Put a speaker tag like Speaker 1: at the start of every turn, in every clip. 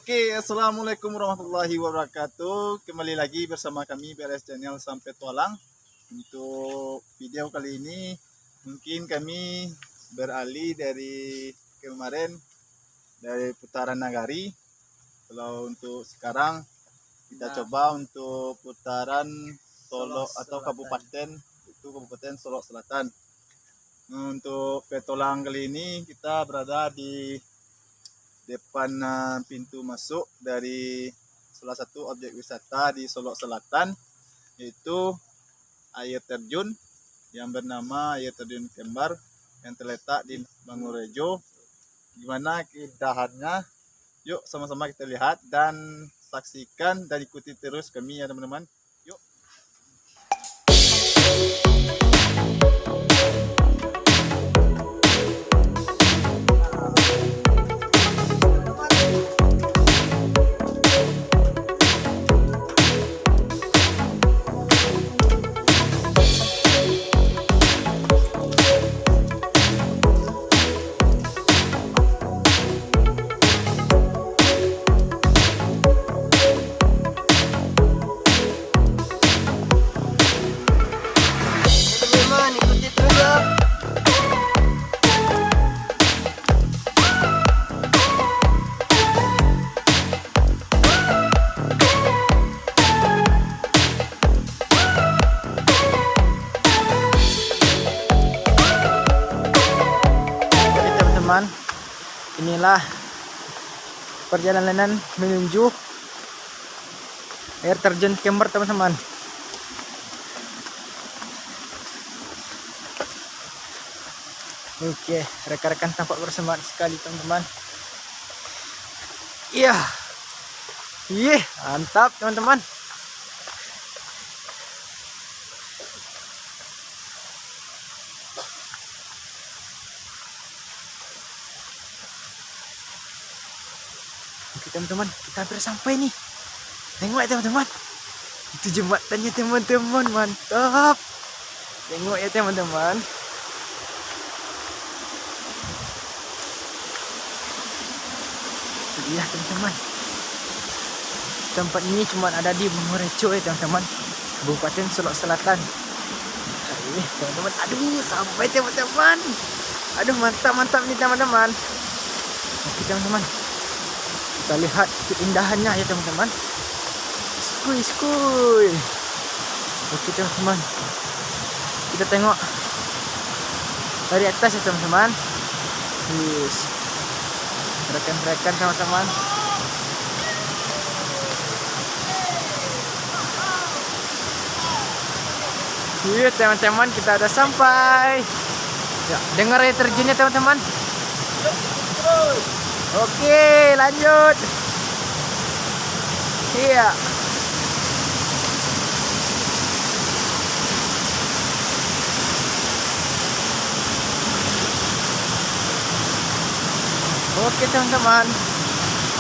Speaker 1: Oke, assalamualaikum warahmatullahi wabarakatuh. Kembali lagi bersama kami BRS Channel Sampai Tualang. Untuk video kali ini mungkin kami beralih dari kemarin dari putaran Nagari. Kalau untuk sekarang kita coba untuk putaran Solok atau Kabupaten, itu Kabupaten Solok Selatan. Untuk petualang kali ini kita berada di depan pintu masuk dari salah satu objek wisata di Solok Selatan, yaitu air terjun yang bernama Air Terjun Kembar yang terletak di Bangurejo. Gimana keindahannya? Yuk sama-sama kita lihat dan saksikan dan ikuti terus kami ya teman-teman. Yuk. Inilah perjalanan menuju air terjun Kembar teman-teman. Oke, rekan-rekan tampak bersemangat sekali teman-teman. Iya, mantap teman-teman. Oke teman-teman, kita hampir sampai nih. Tengok ya teman-teman, itu jembatannya teman-teman, mantap. Tengok ya teman-teman. Lihat teman-teman, tempat ini cuma ada di Bangurejo ya teman-teman, Kabupaten Solok Selatan. Teman-teman, aduh sampai teman-teman. Aduh mantap nih teman-teman. Oke teman-teman, kita lihat keindahannya ya teman-teman. Skuy. Oke teman-teman, kita tengok dari atas ya teman-teman. Rekan-rekan teman-teman. Iya teman-teman, kita udah sampai. Ya, dengar air terjunnya teman-teman. Oke, lanjut. Iya. Oke teman-teman,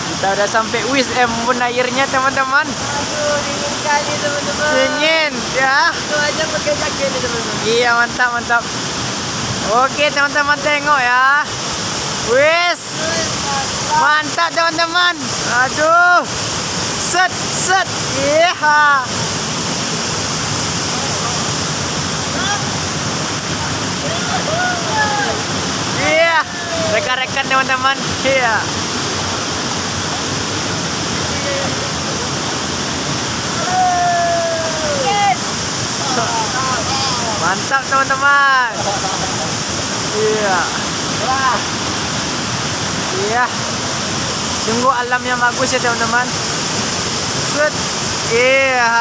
Speaker 1: kita udah sampai. Embun airnya teman-teman.
Speaker 2: Aduh, dingin sekali teman-teman.
Speaker 1: Dingin ya.
Speaker 2: Itu aja pakai jaket nih teman-teman.
Speaker 1: Iya, mantap. Oke teman-teman, tengok ya. Mantap teman-teman. Aduh, set. Iya, rekan-rekan teman-teman. Iya. Mantap teman-teman. Iya. Sungguh alam yang bagus ya teman-teman. Iya.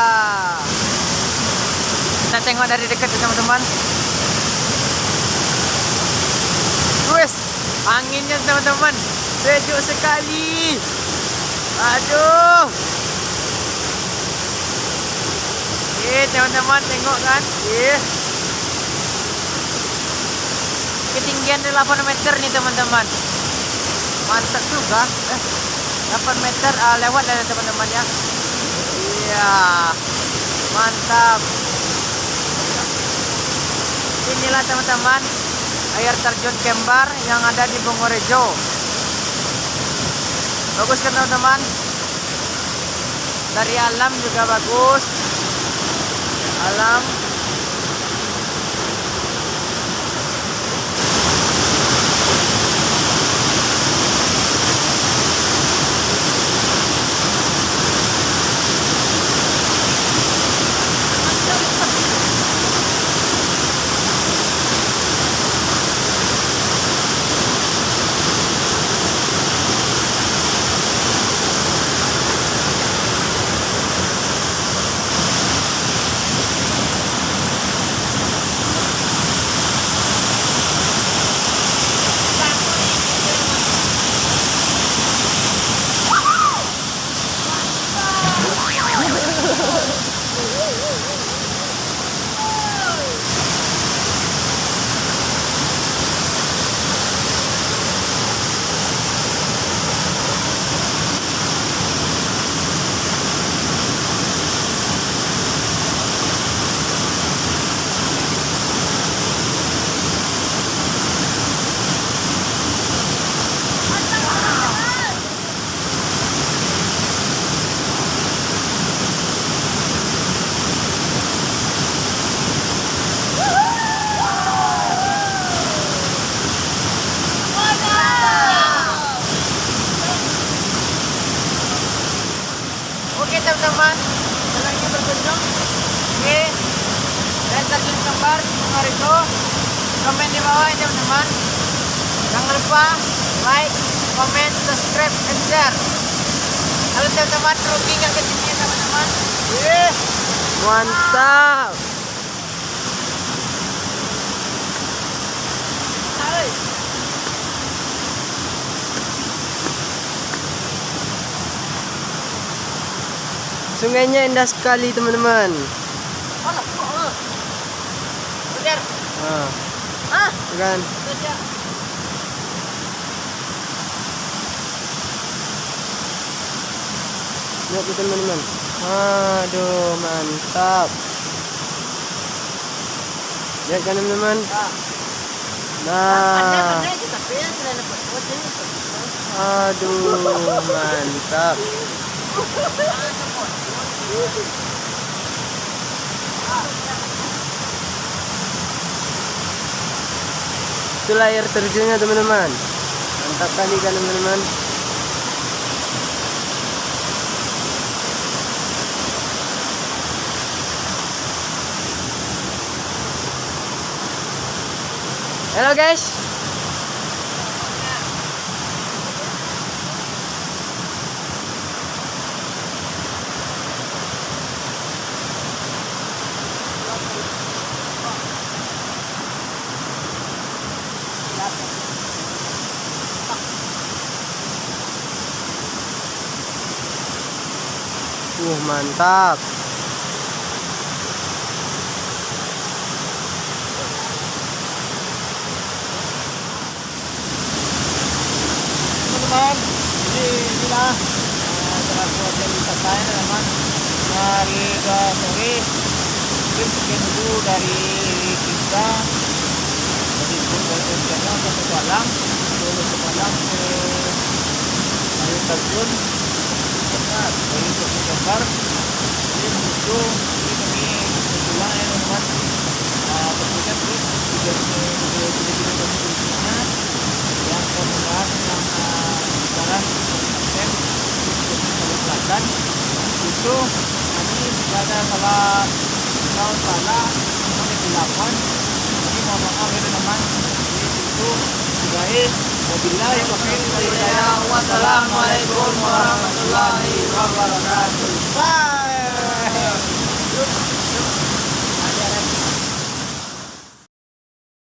Speaker 1: Kita tengok dari dekat ya teman-teman. Anginnya teman-teman, sejuk sekali. Aduh. Teman-teman tengok kan. Ketinggian 8 meter nih teman-teman. Mantap juga. 8 meter lewat dari teman-teman ya. Iya. Mantap. Inilah teman-teman air terjun Kembar yang ada di Bangurejo.
Speaker 2: Bagus kan teman-teman? Dari alam juga bagus. Alam. Oke teman-teman, senangnya berkunjung. Oke, dan terjun gambar hari itu. Komen di bawah ya teman-teman. Jangan lupa like, comment, subscribe, and share. Halo teman-teman, rugi nggak kesini ya teman-teman?
Speaker 3: Mantap.
Speaker 2: Hai.
Speaker 3: Sungainya indah sekali teman-teman.
Speaker 2: Bener.
Speaker 3: Nah,
Speaker 2: Ah,
Speaker 3: tuh kan.
Speaker 2: bener.
Speaker 3: Lihat tuh teman-teman. Aduh, mantap. Lihat kan teman-teman. Nah, aduh, mantap. Itulah air terjunnya teman-teman. Mantap kali kan teman-teman. Halo guys. Mantap.
Speaker 2: Teman-teman, inilah salah satu objek wisata ya teman. Hari ke sore mungkin sekian dulu dari kita dari channel ke petualang ke air terjun tempat dari terjun gambar jadi begitu ini kami pulang ya teman. Tentunya terus video kami berikutnya yang membahas tentang sekarang konten selatan itu kami pada salah nomor 8 ini mohon maaf ya teman itu baik wabillahi taufiq wal hidayah wassalamualaikum warahmatullahi wabarakatuh. Bye.